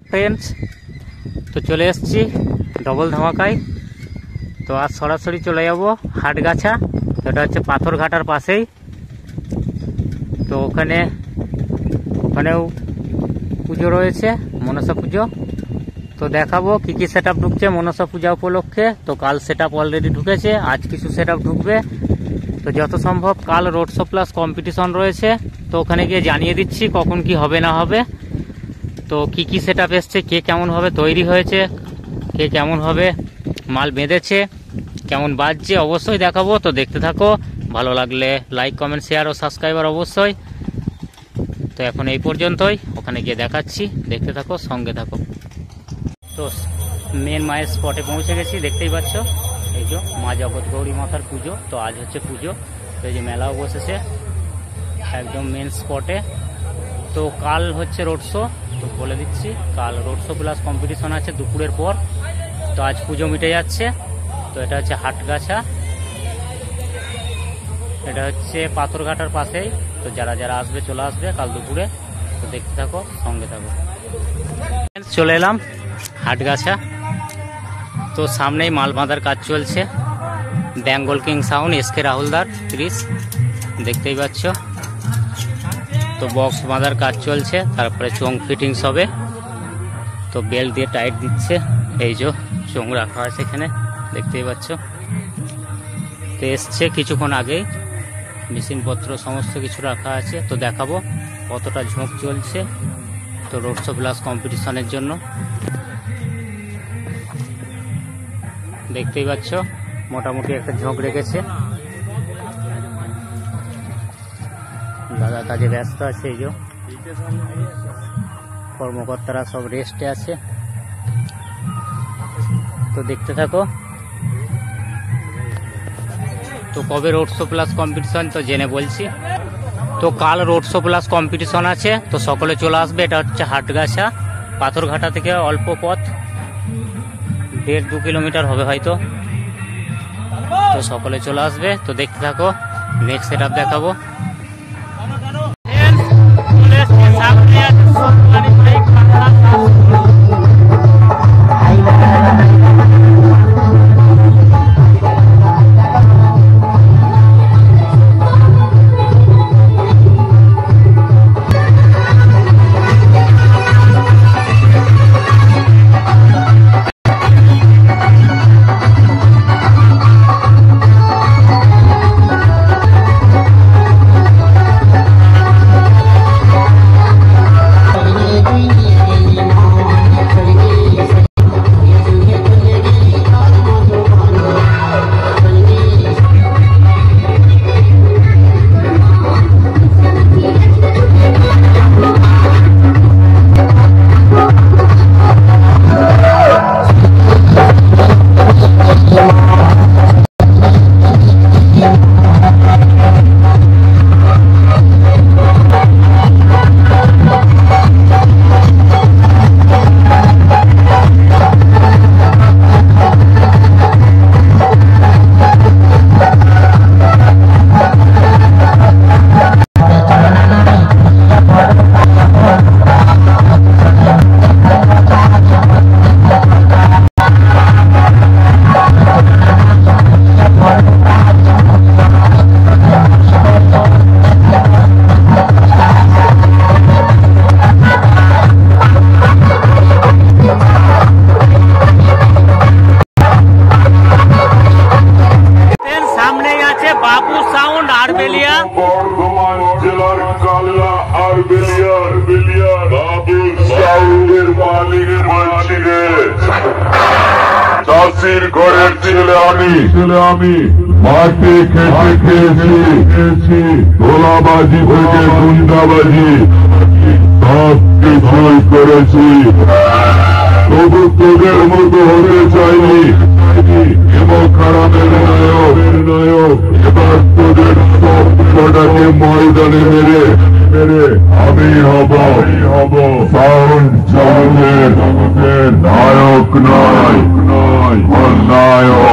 Friends, তো চলে এসেছি ডবল ধামাকায়। তো আজ সরাসরি চলে যাব হাটগাছা, এটা হচ্ছে পাথরঘাটার পাশেই। তো ওখানেও পুজো রয়েছে, মনসা পুজো। তো দেখাবো কি কি সেট আপ ঢুকছে মনসা পূজা উপলক্ষে। তো কাল সেট আপ অলরেডি ঢুকেছে, আজ কিছু সেট আপ ঢুকবে। তো যত সম্ভব কাল রোড শো প্লাস কম্পিটিশন রয়েছে, তো ওখানে গিয়ে জানিয়ে দিচ্ছি কখন কি হবে না হবে। তো কি কি সেট আপ এসছে, কে কেমনভাবে তৈরি হয়েছে, কে কেমনভাবে মাল বেঁধেছে, কেমন বাজছে অবশ্যই দেখাবো। তো দেখতে থাকো, ভালো লাগলে লাইক কমেন্ট শেয়ার ও সাবস্ক্রাইবার অবশ্যই। তো এখন এই পর্যন্তই, ওখানে গিয়ে দেখাচ্ছি, দেখতে থাকো, সঙ্গে থাকো। তো মেন মায়ের স্পটে পৌঁছে গেছি, দেখতেই পাচ্ছ এই যে মা জগৎ গৌরী মাতার পুজো। তো আজ হচ্ছে পুজো, তো এই যে মেলাও বসেছে একদম মেন স্পটে। তো কাল হচ্ছে রোড শো, তো বলে দিচ্ছি কাল রোড শো প্লাস কম্পিটিশন আছে দুপুরের পর। তো আজ পুজো মিটে যাচ্ছে। তো এটা হচ্ছে হাটগাছা, এটা হচ্ছে পাথরঘাটার পাশেই। তো যারা যারা আসবে চলে আসবে কাল দুপুরে। তো দেখতে থাকো, সঙ্গে থাকো। চলে এলাম হাটগাছা, তো সামনেই মাল বাঁধার কাজ চলছে। বেঙ্গল কিং সাউন্ড এসকে রাহুলদার 30, দেখতেই পাচ্ছ। তো বক্স বাঁধার কাজ চলছে, তারপরে চোং ফিটিংস হবে। তো বেল্ট দিয়ে টাইট দিচ্ছে, এই যে চোং রাখা আছে এখানে, দেখতেই পাচ্ছ। তো এসছে কিছুক্ষণ আগেই, মেশিনপত্র সমস্ত কিছু রাখা আছে। তো দেখাবো কতটা ঝোঁক চলছে তো রোড শো প্লাস কম্পিটিশনের জন্য। দেখতেই পাচ্ছ মোটামুটি একটা ঝোঁক রেখেছে। দাদা কাজে ব্যস্ত আছে, এই যে কর্মকর্তারা সব রেস্টে আছে। তো দেখতে থাকো। তো কবে রোড শো প্লাস কম্পিটিশন তো জেনে বলছি। তো কাল রোড শো প্লাস কম্পিটিশন আছে, তো সকলে চলে আসবে। এটা হচ্ছে হাটগাছা, পাথরঘাটা থেকে অল্প পথ, 1.5-2 কিলোমিটার হবে হয়তো। তো সকলে চলে আসবে। তো দেখতে থাকো, নেক্সট সেট আপ দেখাবো। চাষির ঘরের ছেলে আমি মাঠে খেতে খেয়েছি, গোলাবাজি থেকে গুন্ডাবাজি সব কিছুই করেছি। তবু তোদের মতো হতে চাইনি, এবং খারাপের নায়ক। এবার তোদের সব কটাকে ময়দানে মেরে আমি হব সাউন্ড জগতের নায়ক নয়, নায়ক।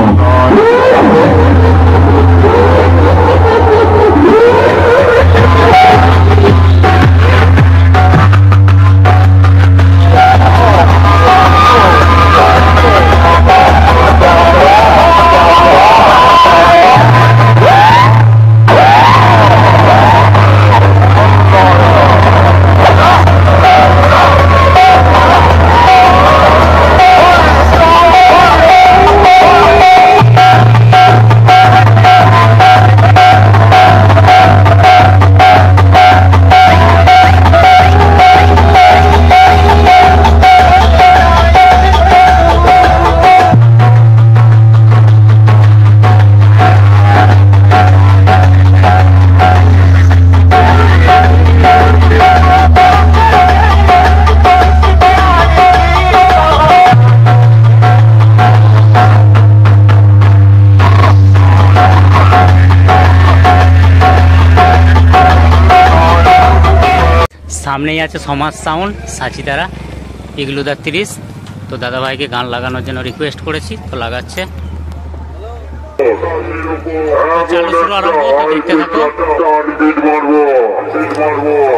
সামনেই আছে সমাজ সাউন্ড সাচিতারা ইগলুদা 30। তো দাদাভাইকে গান লাগানোর জন্য রিকোয়েস্ট করেছি, তো লাগাচ্ছে। চালু শুরু আরম্ভ, তো দেখতে থাকো।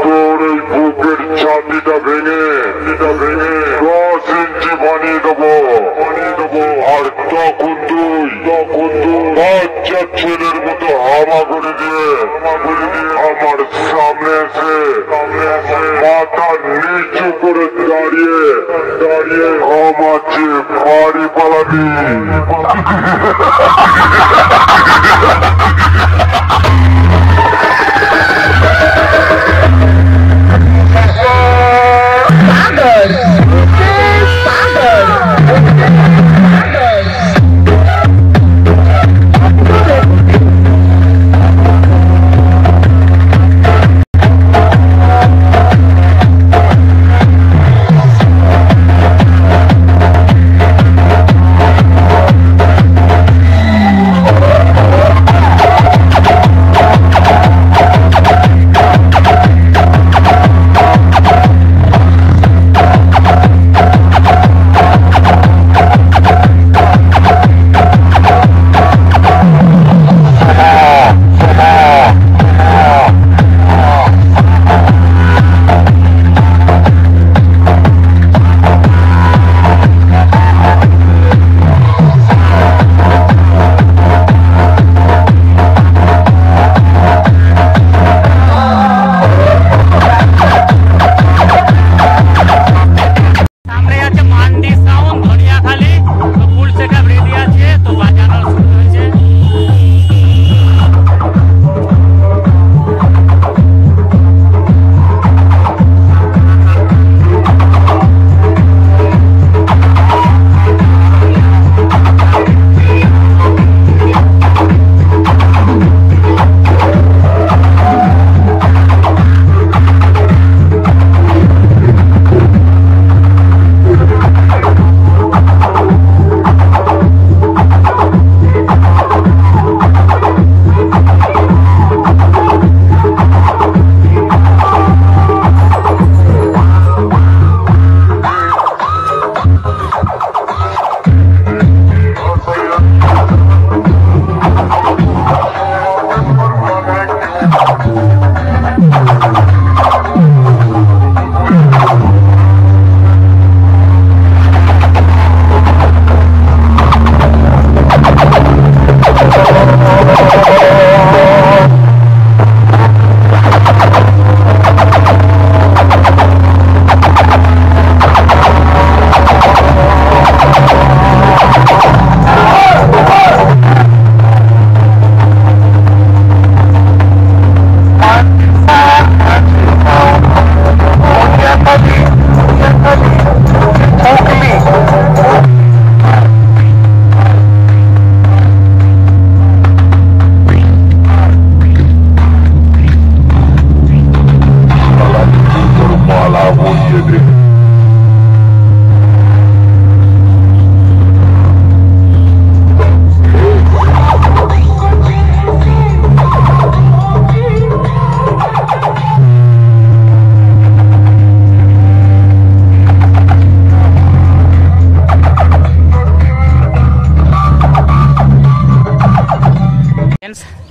তোর এই বুকের ছাতিটা ভেঙে 10 ইঞ্চি বানিয়ে দেবো। আর তখন তুই বাচ্চা ছেলের মতো হামা করে দিয়ে আমার সামনে এসে মাথা নিচু করে দাঁড়িয়ে আমার যে বাড়ি পালাবি।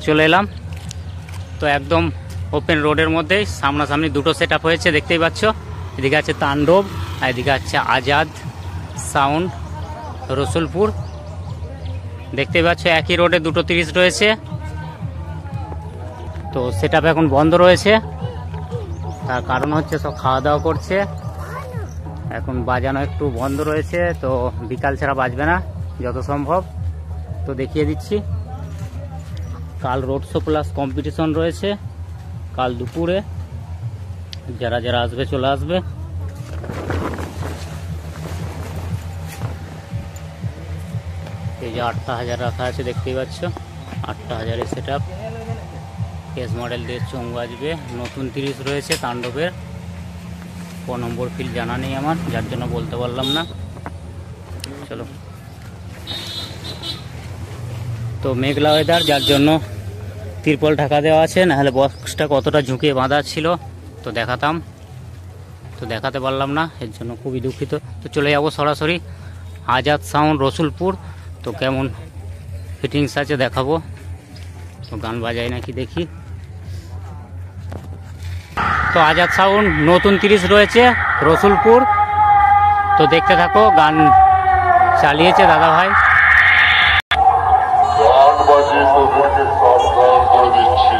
চলে এলাম। তো একদম ওপেন রোডের মধ্যেই সামনাসামনি দুটো সেট আপ হয়েছে, দেখতেই পাচ্ছ। এদিকে আছে তাণ্ডব আর এদিকে আছে আজাদ সাউন্ড রসুলপুর। দেখতেই পাচ্ছ একই রোডে দুটো 30 রয়েছে। তো সেট আপ এখন বন্ধ রয়েছে, তার কারণ হচ্ছে সব খাওয়া দাওয়া করছে, এখন বাজানো একটু বন্ধ রয়েছে। তো বিকাল ছাড়া বাজবে না যত সম্ভব। তো দেখিয়ে দিচ্ছি, কাল রোড শো প্লাস কম্পিটিশন রয়েছে কাল দুপুরে, যারা যারা আসবে চলে আসবে। এই যে 8,000 রাখা আছে, দেখতেই পাচ্ছ 8,000-এর সেট আপ। কেস মডেল দিয়ে চোঙ বাজবে। নতুন 30 রয়েছে তাণ্ডবের, ক নম্বর ফিল জানা নেই আমার, যার জন্য বলতে পারলাম না। চলো, তো মেঘলা ওয়েদার, যার জন্য তিরপল ঢাকা দেওয়া আছে, নাহলে বক্সটা কতটা ঝুঁকিয়ে বাঁধা ছিল তো দেখাতাম। তো দেখাতে পারলাম না, এর জন্য খুবই দুঃখিত। তো চলে যাব সরাসরি আজাদ সাউন্ড রসুলপুর। তো কেমন ফিটিংস আছে দেখাবো। তো গান বাজায় নাকি দেখি। তো আজাদ সাউন্ড নতুন 30 রয়েছে রসুলপুর। তো দেখতে থাকো, গান চালিয়েছে দাদা ভাই। গান বাজিয়ে তোদেরকে সাবধান করে দিচ্ছি,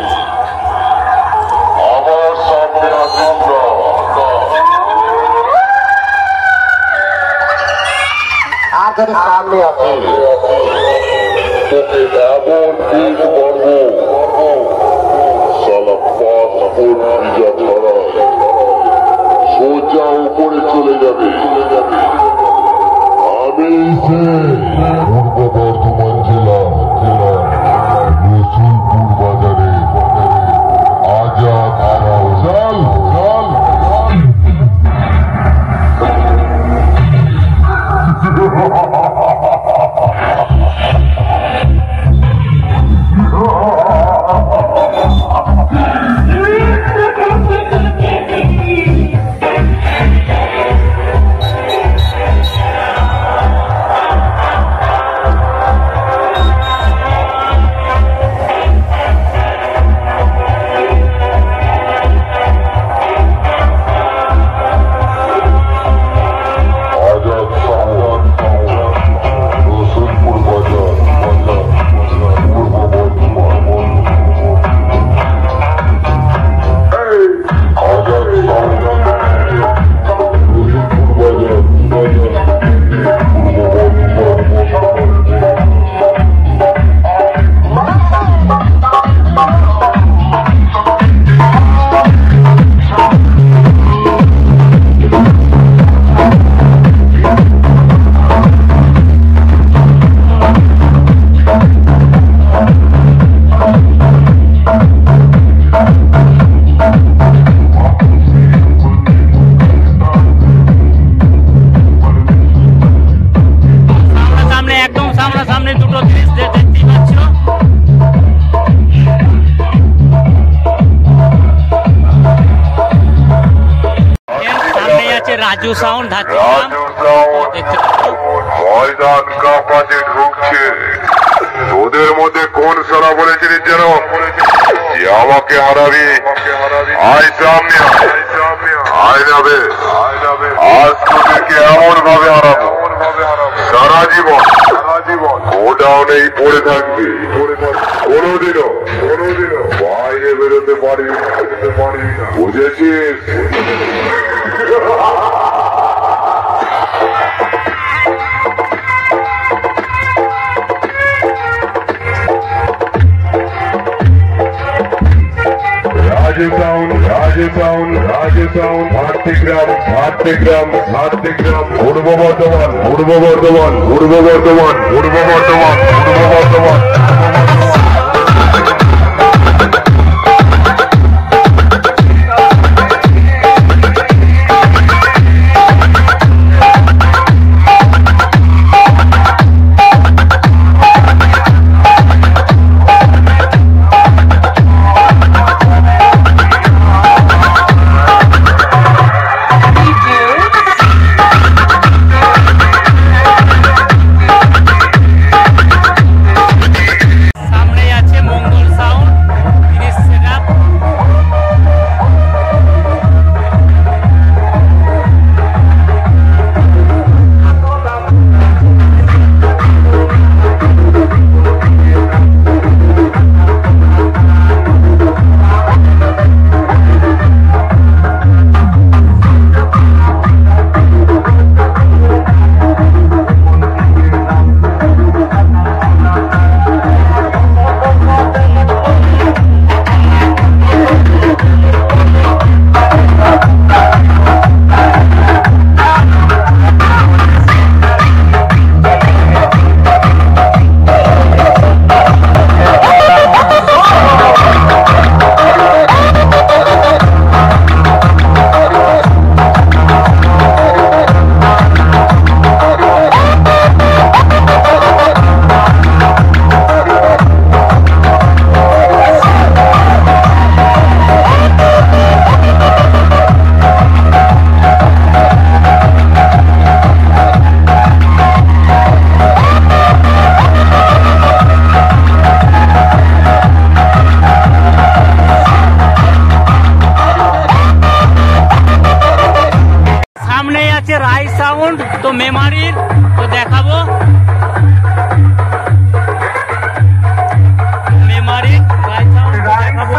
আমার সামনে আসিস না। আর যদি সামনে আসে তোকে এমন পিঠ মারবো, সালা পাসপোর্ট ভিজা ছাড়া সোজা উপরে চলে যাবে। আমি পূর্ব বর্ধমান জেলা রসুলপুর বাজারে আজাদ চাল চাল রাজু সাউন্ড ময়দান কাঁপাতে ঢুকছে। তোদের মধ্যে কোন সারা বলেছিলিস যেন যে আমাকে হারাবি? আয় সামনে আয় যাবে। আজ তোদেরকে এমন ভাবে হারাবো, সারা জীবন গোডাউনেই পড়ে থাকবি। কোনোদিনও বাইরে বেরোতে পারবি না, বুঝেছিস? রাজস্থান ভারতীগ্রাম পূর্ব বর্ধমান। সামনে আছে মঙ্গল সাউন্ড তো মেমারির, তো দেখাবো মেমারির রাইট সাউন্ড দেখাবো।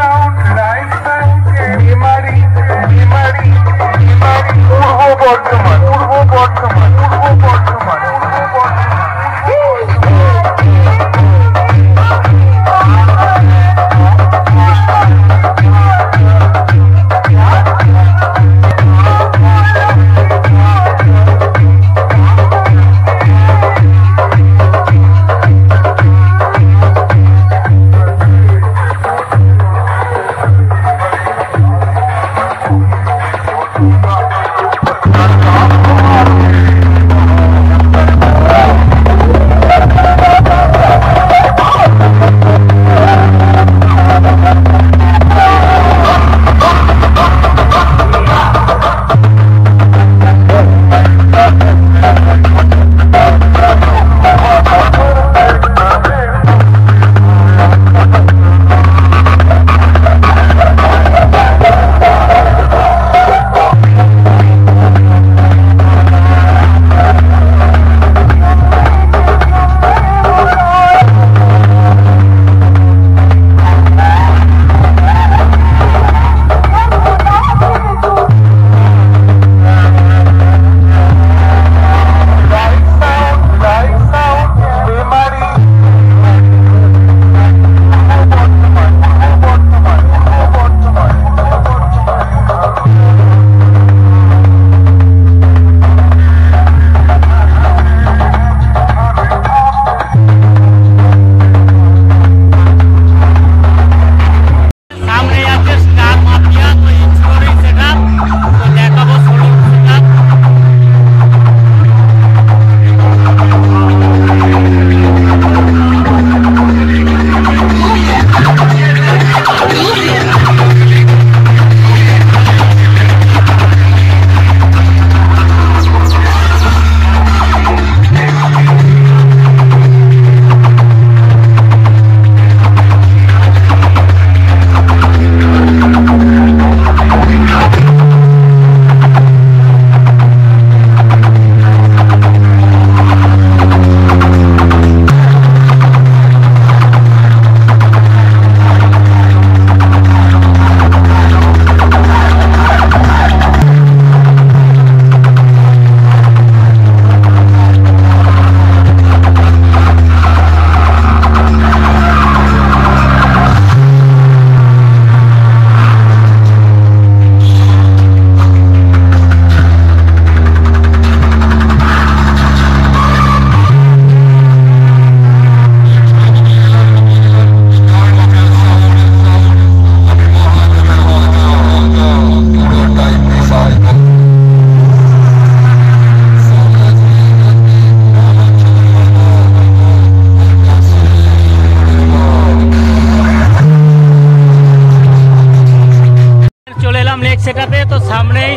সেটআপে, তো সামনেই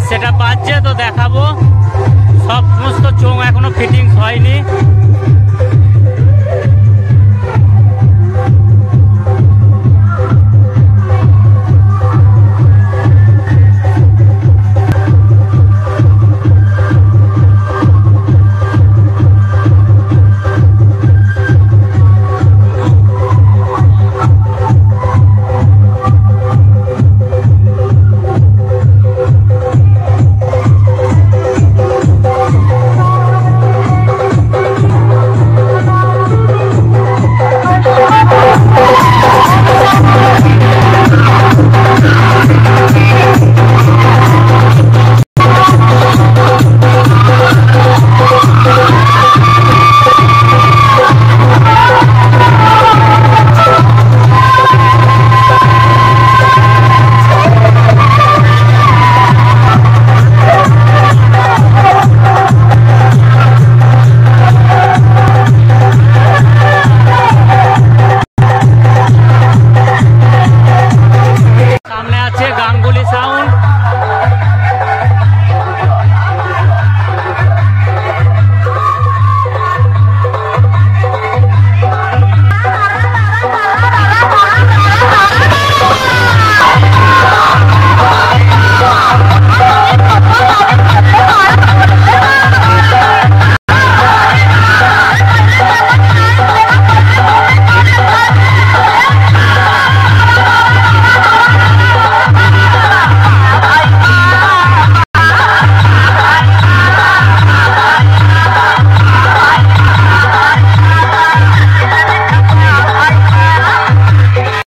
সেটআপ আছে, তো দেখাবো। সমস্ত চোঙ এখনো ফিটিংস হয়নি।